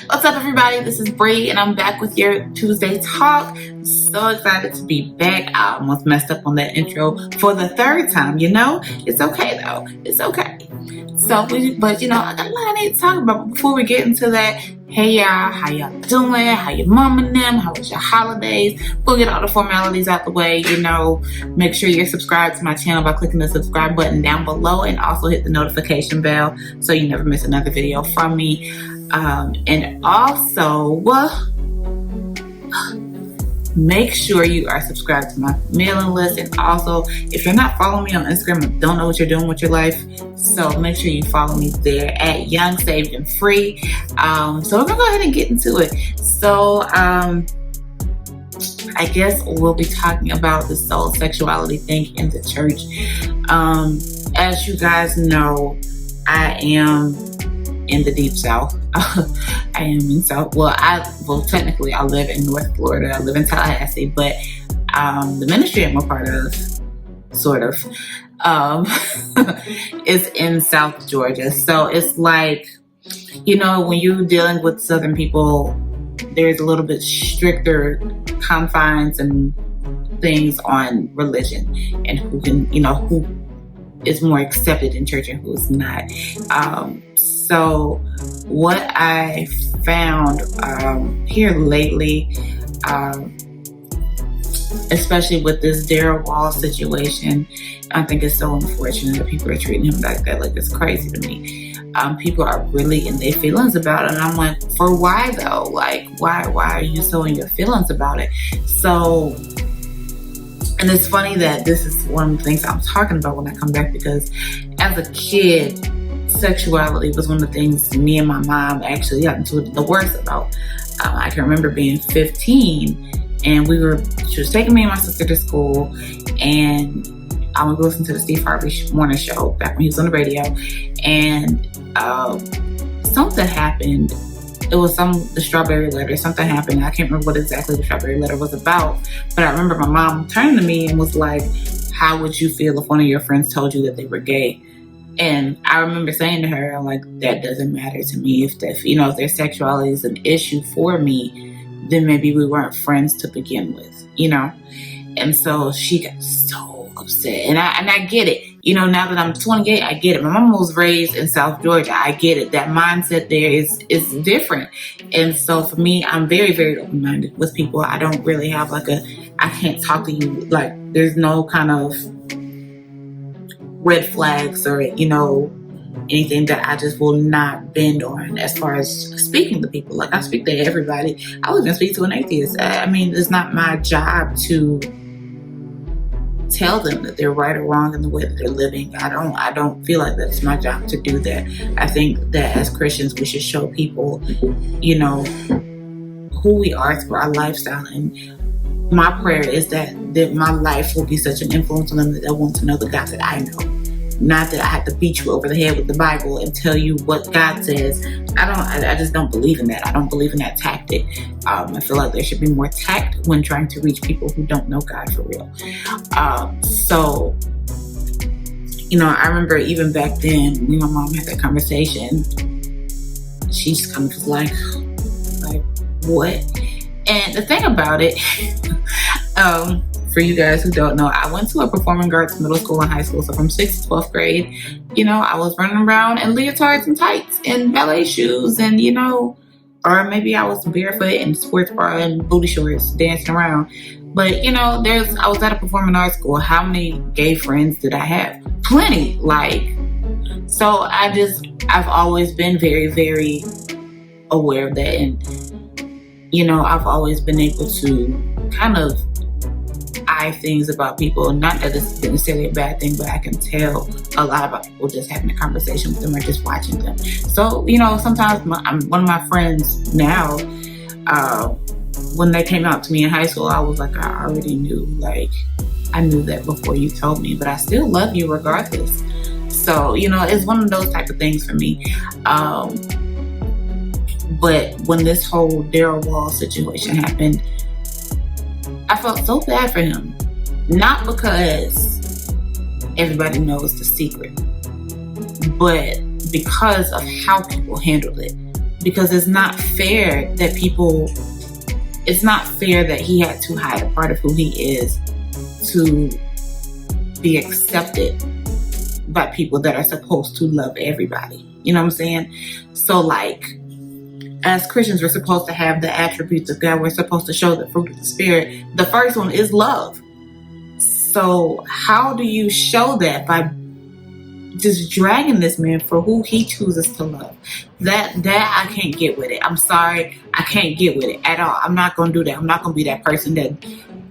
What's up, everybody? This is Bree, and I'm back with your Tuesday talk. So excited to be back. I almost messed up on that intro for the third time. It's okay though. It's okay. But I got a lot I need to talk about. Before we get into that, hey y'all, how y'all doing? How your mom and them? How was your holidays? We'll get all the formalities out the way. Make sure you're subscribed to my channel by clicking the subscribe button down below, and also hit the notification bell so you never miss another video from me. And also, make sure you are subscribed to my mailing list. And also, if you're not following me on Instagram, I don't know what you're doing with your life. So make sure you follow me there at Young, Saved, and Free. So we're gonna go ahead and get into it. So I guess we'll be talking about the soul sexuality thing in the church. As you guys know, I am in the deep South. I am in South. Technically I live in North Florida. I live in Tallahassee, but the ministry I'm a part of, sort of, is in South Georgia. So it's like, when you're dealing with Southern people, there's a little bit stricter confines and things on religion and who can, who is more accepted in church and who is not. So what I found here lately, especially with this Daryl Wall situation, I think it's so unfortunate that people are treating him like that. Like, it's crazy to me. People are really in their feelings about it, and I'm like, for why though? Like, why are you so in your feelings about it? So, and it's funny that this is one of the things I'm talking about when I come back, because as a kid, sexuality was one of the things me and my mom actually got into the worst about. I can remember being 15, and she was taking me and my sister to school, and I would listen to the Steve Harvey morning show back when he was on the radio, and something happened. It was the strawberry letter. Something happened. I can't remember what exactly the strawberry letter was about, but I remember my mom turning to me and was like, "How would you feel if one of your friends told you that they were gay?" And I remember saying to her, like, that doesn't matter to me. If their sexuality is an issue for me, then maybe we weren't friends to begin with, And so she got so upset. And I get it. Now that I'm 28, I get it. My mom was raised in South Georgia. I get it. That mindset there is different. And so for me, I'm very, very open-minded with people. I don't really have I can't talk to you. Like, there's no kind of red flags or, anything that I just will not bend on as far as speaking to people. Like, I speak to everybody. I would even speak to an atheist. It's not my job to tell them that they're right or wrong in the way that they're living. I don't feel like that's my job to do that. I think that as Christians, we should show people, who we are through our lifestyle. And my prayer is that my life will be such an influence on them that they want to know the God that I know. Not that I have to beat you over the head with the Bible and tell you what God says. I just don't believe in that. I don't believe in that tactic. I feel like there should be more tact when trying to reach people who don't know God for real. So, I remember even back then, when my mom had that conversation, she just kind of was like, what? And the thing about it, for you guys who don't know, I went to a performing arts middle school and high school. So from 6th to 12th grade, I was running around in leotards and tights and ballet shoes and, or maybe I was barefoot in sports bra and booty shorts dancing around. But, I was at a performing arts school. How many gay friends did I have? Plenty. So I've always been very, very aware of that. And, I've always been able to kind of eye things about people. Not that it's necessarily a bad thing, but I can tell a lot about people just having a conversation with them or just watching them. So, sometimes one of my friends now, when they came out to me in high school, I was like, I already knew, I knew that before you told me, but I still love you regardless. So, it's one of those type of things for me. But when this whole Daryl Wall situation happened, I felt so bad for him. Not because everybody knows the secret, but because of how people handled it. because it's not fair that he had to hide a part of who he is to be accepted by people that are supposed to love everybody. You know what I'm saying? So like, as Christians, we're supposed to have the attributes of God. We're supposed to show the fruit of the Spirit. The first one is love. So how do you show that? By just dragging this man for who he chooses to love. That I can't get with it. I'm sorry, I can't get with it at all. I'm not going to do that. I'm not going to be that person that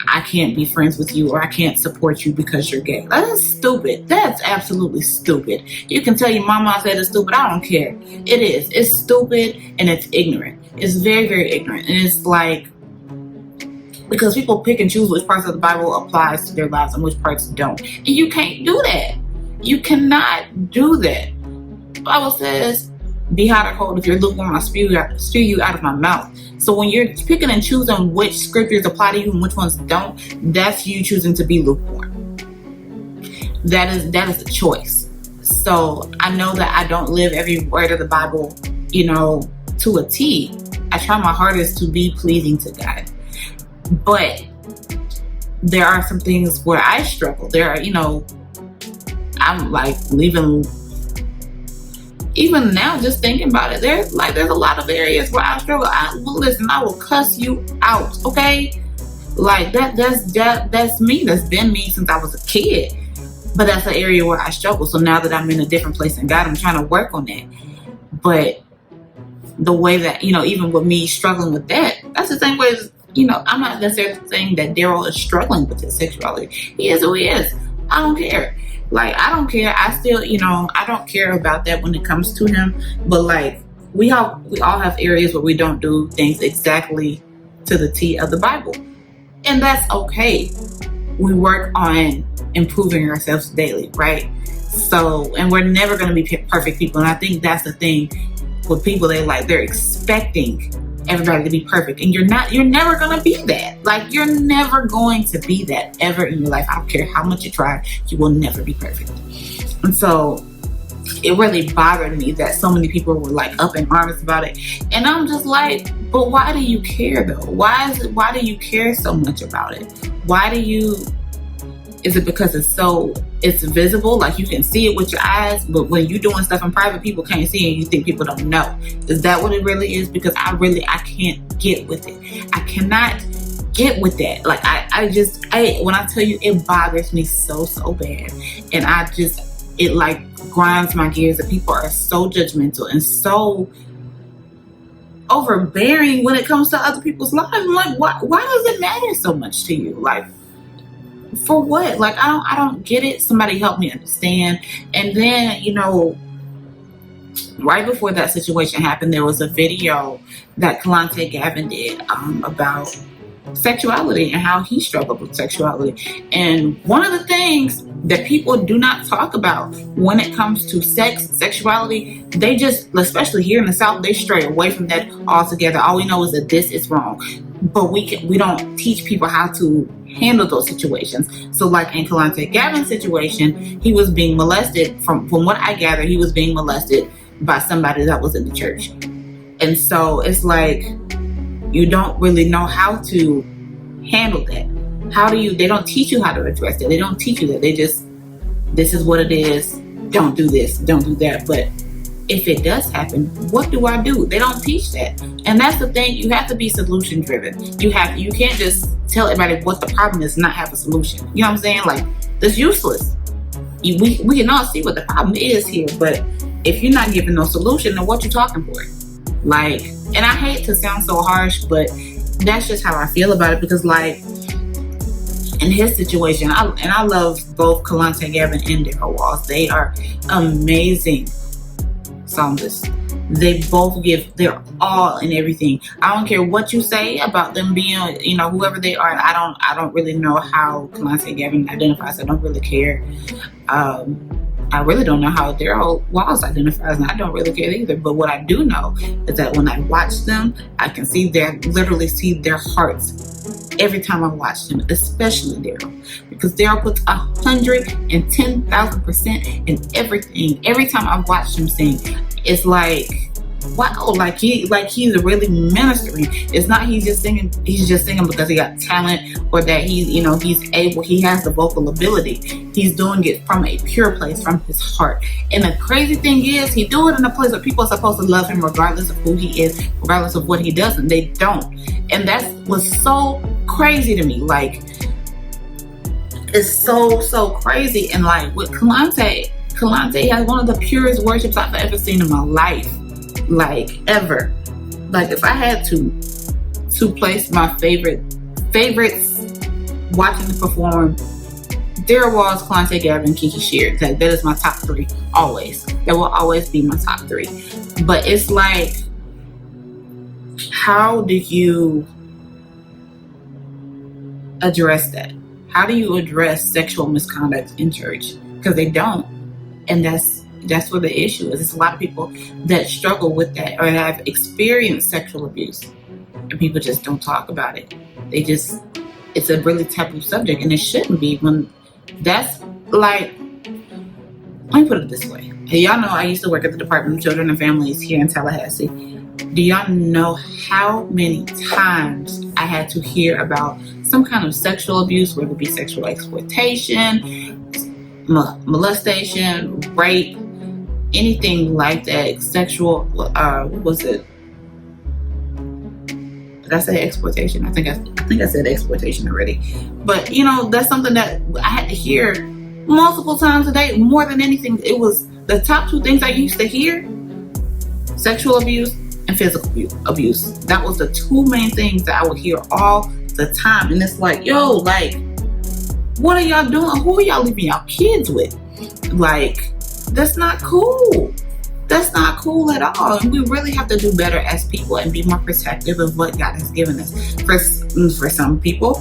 I can't be friends with you or I can't support you because you're gay. That is stupid. That's absolutely stupid. You can tell your mama I said it's stupid. I don't care. It is. It's stupid and it's ignorant. It's very, very ignorant. And it's like, because people pick and choose which parts of the Bible applies to their lives and which parts don't. And you can't do that. You cannot do that. The Bible says, be hot or cold. If you're lukewarm, I'll spew you out of my mouth. So when you're picking and choosing which scriptures apply to you and which ones don't, that's you choosing to be lukewarm. That is the choice. So I know that I don't live every word of the Bible, to a T. I try my hardest to be pleasing to God. But there are some things where I struggle. There are, I'm like even now, just thinking about it, there's a lot of areas where I struggle. I will cuss you out, okay? Like that's me. That's been me since I was a kid. But that's an area where I struggle. So now that I'm in a different place in God, I'm trying to work on that. But the way that, even with me struggling with that, that's the same way as, I'm not necessarily saying that Daryl is struggling with his sexuality. He is who he is. I don't care. Like, I don't care. I still, I don't care about that when it comes to him. But like, we all have areas where we don't do things exactly to the T of the Bible. And that's okay. We work on improving ourselves daily, right? So, and we're never going to be perfect people. And I think that's the thing with people. They're expecting everybody to be perfect. And you're never going to be that. Like, you're never going to be that ever in your life. I don't care how much you try, you will never be perfect. And so it really bothered me that so many people were like up in arms about it. And I'm just like, but why do you care though? Why do you care so much about it? Is it because it's visible, like you can see it with your eyes, but when you're doing stuff in private, people can't see and you think people don't know? Is that what it really is? Because I can't get with it. I cannot get with that. Like when I tell you, it bothers me so bad. And it like grinds my gears that people are so judgmental and so overbearing when it comes to other people's lives. I'm like, why does it matter so much to you? Like, for what? Like, I don't get it. Somebody help me understand. And then, right before that situation happened, there was a video that Kalante Gavin did about sexuality and how he struggled with sexuality. And one of the things that people do not talk about when it comes to sexuality, they just, especially here in the South, they stray away from that altogether. All we know is that this is wrong. But we don't teach people how to handle those situations. So like in Kalante Gavin's situation, he was being molested. From what I gather, he was being molested by somebody that was in the church. And so it's like, you don't really know how to handle that. They don't teach you how to address it. They don't teach you that. They just, this is what it is. Don't do this, don't do that. But if it does happen, what do I do? They don't teach that. And that's the thing. You have to be solution driven. You can't just tell everybody what the problem is and not have a solution. You know what I'm saying? Like, that's useless. We can all see what the problem is here, but if you're not giving no solution, then what you talking for? Like, and I hate to sound so harsh, but that's just how I feel about it, because like, in his situation, I love both Kalante Gavin and Daryl Walls. They are amazing songsters. They both give their all in everything. I don't care what you say about them being, whoever they are. I don't really know how Kalante Gavin identifies. I don't really care. I really don't know how Daryl Walls identifies, and I don't really care either. But what I do know is that when I watch them, I can literally see their hearts every time I watch them, especially Daryl, because Daryl puts 110,000% in everything. Every time I watch him sing, it's like wow, like he's really ministering. It's not he's just singing because he got talent, or that he's he has the vocal ability. He's doing it from a pure place, from his heart. And the crazy thing is, he do it in a place where people are supposed to love him regardless of who he is, regardless of what he does, and they don't. And that was so crazy to me. Like, it's so crazy. And like with Kalante has one of the purest worships I've ever seen in my life. Like, ever. Like, if I had to place my favorites watching the perform, Daryl Walls, Kalante Gavin, Kiki Sheard. That is my top 3 always. That will always be my top 3. But it's like, how do you address that? How do you address sexual misconduct in church? Because they don't. And that's where the issue is. There's a lot of people that struggle with that or have experienced sexual abuse, and people just don't talk about it. It's a really taboo subject, and it shouldn't be. When that's like, let me put it this way. Hey, y'all know I used to work at the Department of Children and Families here in Tallahassee. Do y'all know how many times I had to hear about some kind of sexual abuse, whether it be sexual exploitation, molestation, rape, anything like that, sexual, what was it? Did I say exploitation? I think I said exploitation already. But that's something that I had to hear multiple times a day. More than anything, it was the top 2 things I used to hear: sexual abuse and physical abuse. That was the 2 main things that I would hear all the time. And it's like, yo, like, what are y'all doing? Who are y'all leaving y'all kids with? Like, that's not cool. That's not cool at all. And we really have to do better as people and be more protective of what God has given us. For some people,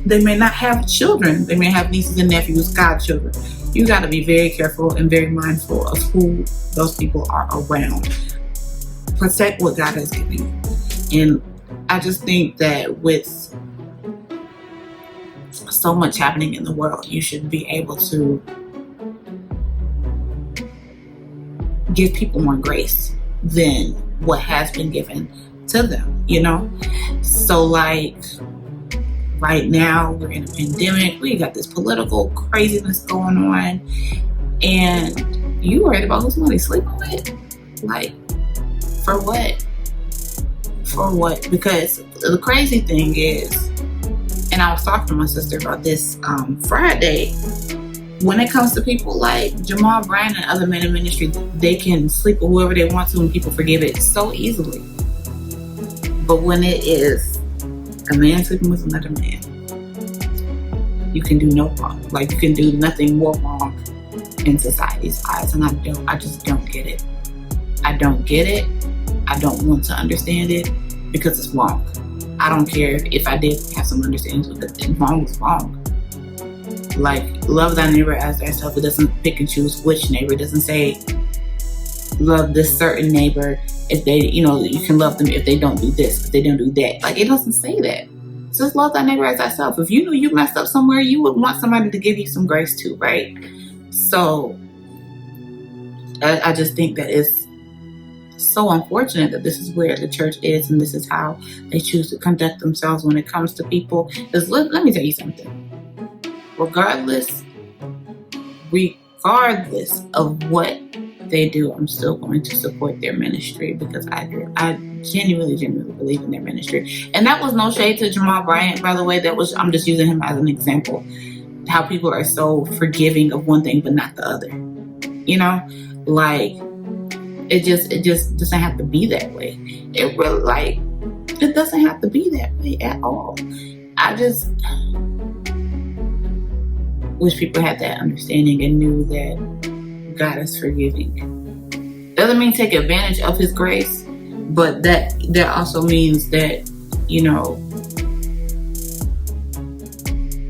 they may not have children. They may have nieces and nephews, godchildren. You got to be very careful and very mindful of who those people are around. Protect what God has given you. And I just think that with so much happening in the world, you should be able to give people more grace than what has been given to them, So like, right now we're in a pandemic, we got this political craziness going on, and you worried about who somebody's sleeping with? Like, for what? For what? Because the crazy thing is, and I was talking to my sister about this Friday, when it comes to people like Jamal Bryant and other men in ministry, they can sleep with whoever they want to and people forgive it so easily. But when it is a man sleeping with another man, you can do no wrong. Like, you can do nothing more wrong in society's eyes. And I just don't get it. I don't get it. I don't want to understand it because it's wrong. I don't care if I did have some understanding with it. Wrong is wrong. Like, love thy neighbor as thyself. It doesn't pick and choose which neighbor. It doesn't say love this certain neighbor if they, you can love them if they don't do this, if they don't do that. Like, it doesn't say that. Just love thy neighbor as thyself. If you knew you messed up somewhere, you would want somebody to give you some grace too, right? So I just think that it's so unfortunate that this is where the church is, and this is how they choose to conduct themselves when it comes to people. Because let me tell you something. Regardless of what they do, I'm still going to support their ministry because I genuinely believe in their ministry. And that was no shade to Jamal Bryant, by the way. I'm just using him as an example. How people are so forgiving of one thing but not the other. Like, it just doesn't have to be that way. It really, it doesn't have to be that way at all. I just wish people had that understanding and knew that God is forgiving. Doesn't mean take advantage of His grace, but that also means that,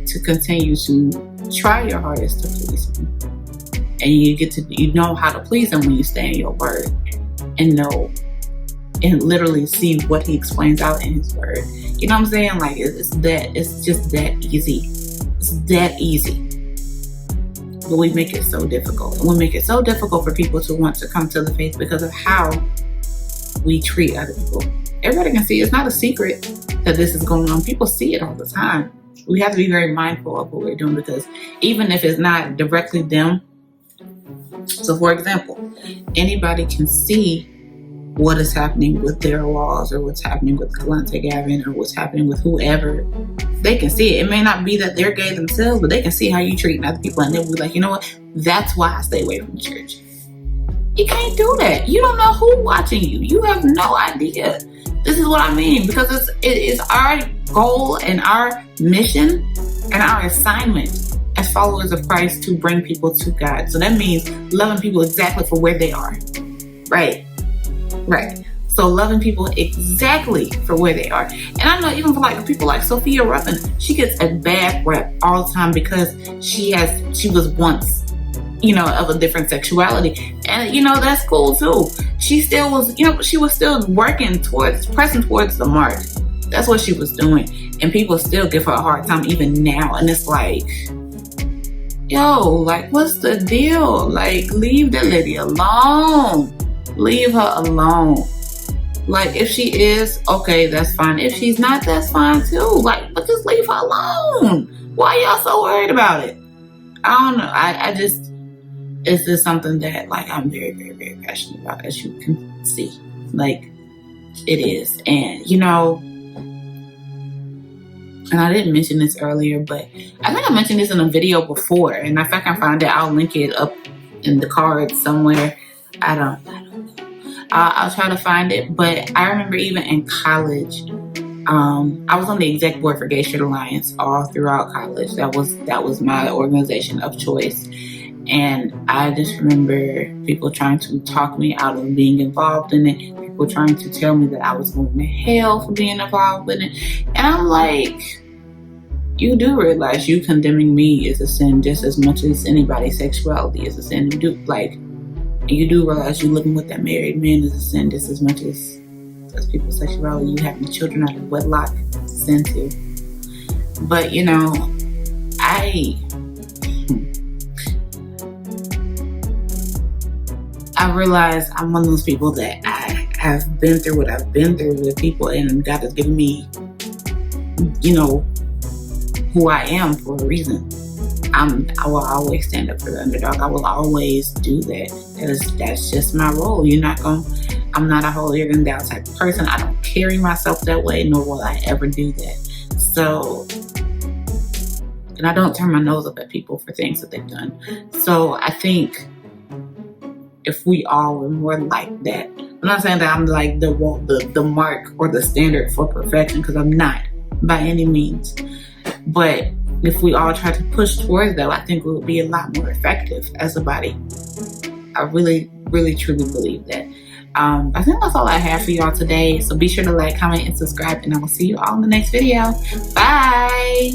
to continue to try your hardest to please Him. And you know how to please Him when you stay in your word and know and literally see what He explains out in His word. You know what I'm saying? Like, it's just that easy. It's that easy. But we make it so difficult. And we make it so difficult for people to want to come to the faith because of how we treat other people. Everybody can see. It's not a secret that this is going on. People see it all the time. We have to be very mindful of what we're doing, because even if it's not directly them. So for example, anybody can see what is happening with Darryl Walls, or what's happening with Kalante Gavin, or what's happening with whoever. They can see it. It may not be that they're gay themselves, but they can see how you treat other people, and they'll be like, you know what? That's why I stay away from the church. You can't do that. You don't know who's watching you. You have no idea. This is what I mean, because it is our goal and our mission and our assignment as followers of Christ to bring people to God. So that means loving people exactly for where they are. Right. So loving people exactly for where they are. And I know even for like people like Sophia Ruffin, she gets a bad rep all the time because she was once, of a different sexuality. And, that's cool too. She still was, she was still pressing towards the mark. That's what she was doing. And people still give her a hard time even now. And it's like, yo, like, what's the deal? Like, leave that lady alone. Leave her alone. Like, if she is, okay, that's fine. If she's not, that's fine too. Like, but just leave her alone. Why y'all so worried about it? I don't know. I just, it's just something that, like, I'm very, very, very passionate about, as you can see. Like, it is. And, and I didn't mention this earlier, but I think I mentioned this in a video before. And if I can find it, I'll link it up in the cards somewhere. I don't know. I'll try to find it. But I remember even in college, I was on the exec board for Gay Straight Alliance all throughout college. That was my organization of choice. And I just remember people trying to talk me out of being involved in it. People trying to tell me that I was going to hell for being involved in it. And I'm like, you do realize you condemning me is a sin just as much as anybody's sexuality is a sin. You do realize you living with that married man is a sin just as much as people's sexuality. You having children out of wedlock, sin too. But I realize I'm one of those people that I have been through what I've been through with people, and God has given me, who I am for a reason. I will always stand up for the underdog. I will always do that. That's just my role. I'm not a holier than thou type of person. I don't carry myself that way, nor will I ever do that. So, and I don't turn my nose up at people for things that they've done. So I think if we all were more like that, I'm not saying that I'm like the mark or the standard for perfection, because I'm not by any means. But if we all try to push towards that, I think we would be a lot more effective as a body. I really, really, truly believe that. I think that's all I have for y'all today. So be sure to like, comment, and subscribe, and I will see you all in the next video. Bye.